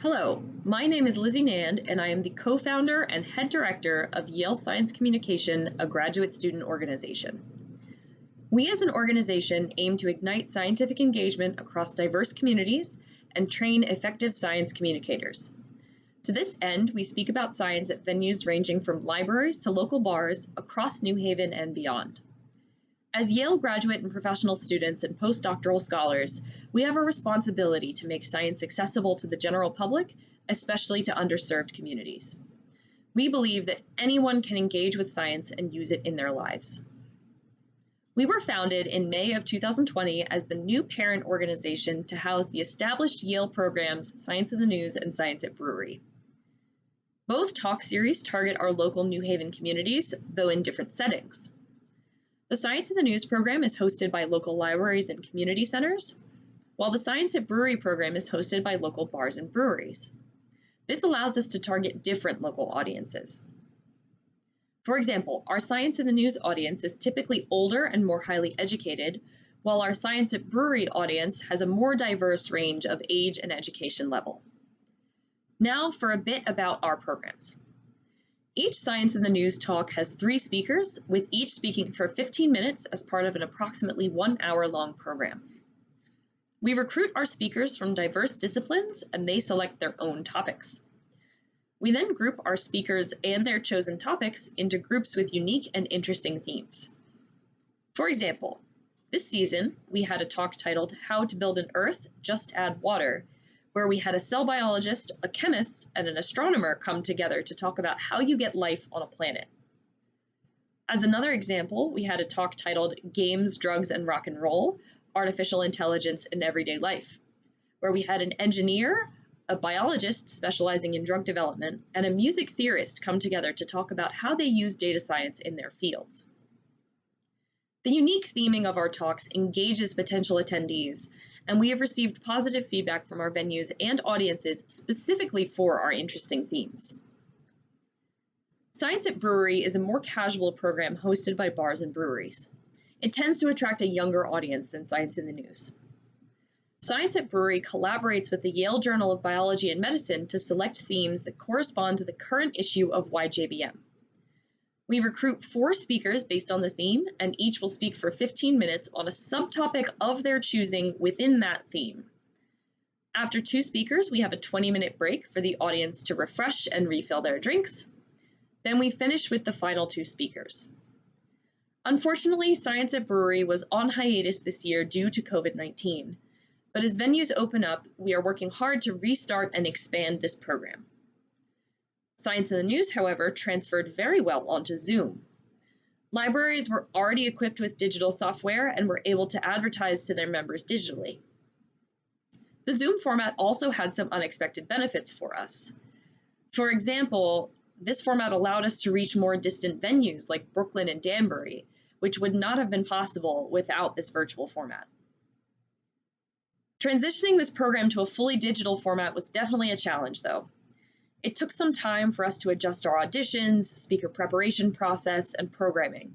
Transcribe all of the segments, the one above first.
Hello, my name is Lizzie Nand, and I am the co-founder and head director of Yale Science Communication, a graduate student organization. We as an organization aim to ignite scientific engagement across diverse communities and train effective science communicators. To this end, we speak about science at venues ranging from libraries to local bars across New Haven and beyond. As Yale graduate and professional students and postdoctoral scholars, we have a responsibility to make science accessible to the general public, especially to underserved communities. We believe that anyone can engage with science and use it in their lives. We were founded in May of 2020 as the new parent organization to house the established Yale programs Science in the News and Science at Brewery. Both talk series target our local New Haven communities, though in different settings. The Science in the News program is hosted by local libraries and community centers, while the Science at Brewery program is hosted by local bars and breweries. This allows us to target different local audiences. For example, our Science in the News audience is typically older and more highly educated, while our Science at Brewery audience has a more diverse range of age and education level. Now for a bit about our programs. Each Science in the News talk has 3 speakers, with each speaking for 15 minutes as part of an approximately 1 hour long program. We recruit our speakers from diverse disciplines and they select their own topics. We then group our speakers and their chosen topics into groups with unique and interesting themes. For example, this season we had a talk titled How to Build an Earth, Just Add Water, where we had a cell biologist, a chemist, and an astronomer come together to talk about how you get life on a planet. As another example, we had a talk titled Games, Drugs, and Rock and Roll, Artificial Intelligence in Everyday Life, where we had an engineer, a biologist specializing in drug development, and a music theorist come together to talk about how they use data science in their fields. The unique theming of our talks engages potential attendees, and we have received positive feedback from our venues and audiences specifically for our interesting themes. Science at Brewery is a more casual program hosted by bars and breweries. It tends to attract a younger audience than Science in the News. Science at Brewery collaborates with the Yale Journal of Biology and Medicine to select themes that correspond to the current issue of YJBM. We recruit 4 speakers based on the theme, and each will speak for 15 minutes on a subtopic of their choosing within that theme. After 2 speakers, we have a 20-minute break for the audience to refresh and refill their drinks. Then we finish with the final 2 speakers. Unfortunately, Science at Brewery was on hiatus this year due to COVID-19, but as venues open up, we are working hard to restart and expand this program. Science in the News, however, transferred very well onto Zoom. Libraries were already equipped with digital software and were able to advertise to their members digitally. The Zoom format also had some unexpected benefits for us. For example, this format allowed us to reach more distant venues like Brooklyn and Danbury, which would not have been possible without this virtual format. Transitioning this program to a fully digital format was definitely a challenge, though. It took some time for us to adjust our auditions, speaker preparation process, and programming.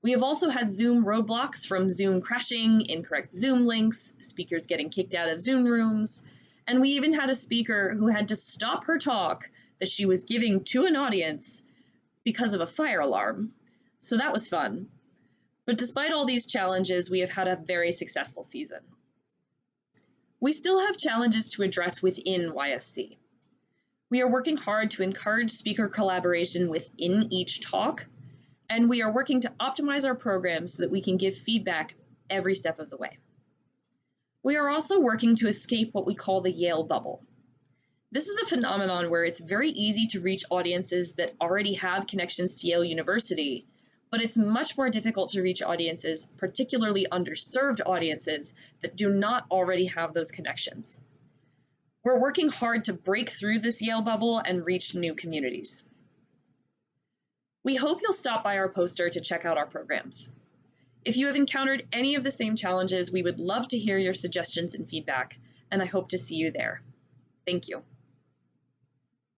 We have also had Zoom roadblocks from Zoom crashing, incorrect Zoom links, speakers getting kicked out of Zoom rooms, and we even had a speaker who had to stop her talk that she was giving to an audience because of a fire alarm. So that was fun. But despite all these challenges, we have had a very successful season. We still have challenges to address within YSC. We are working hard to encourage speaker collaboration within each talk, and we are working to optimize our programs so that we can give feedback every step of the way. We are also working to escape what we call the Yale bubble. This is a phenomenon where it's very easy to reach audiences that already have connections to Yale University, but it's much more difficult to reach audiences, particularly underserved audiences, that do not already have those connections. We're working hard to break through this Yale bubble and reach new communities. We hope you'll stop by our poster to check out our programs. If you have encountered any of the same challenges, we would love to hear your suggestions and feedback, and I hope to see you there. Thank you.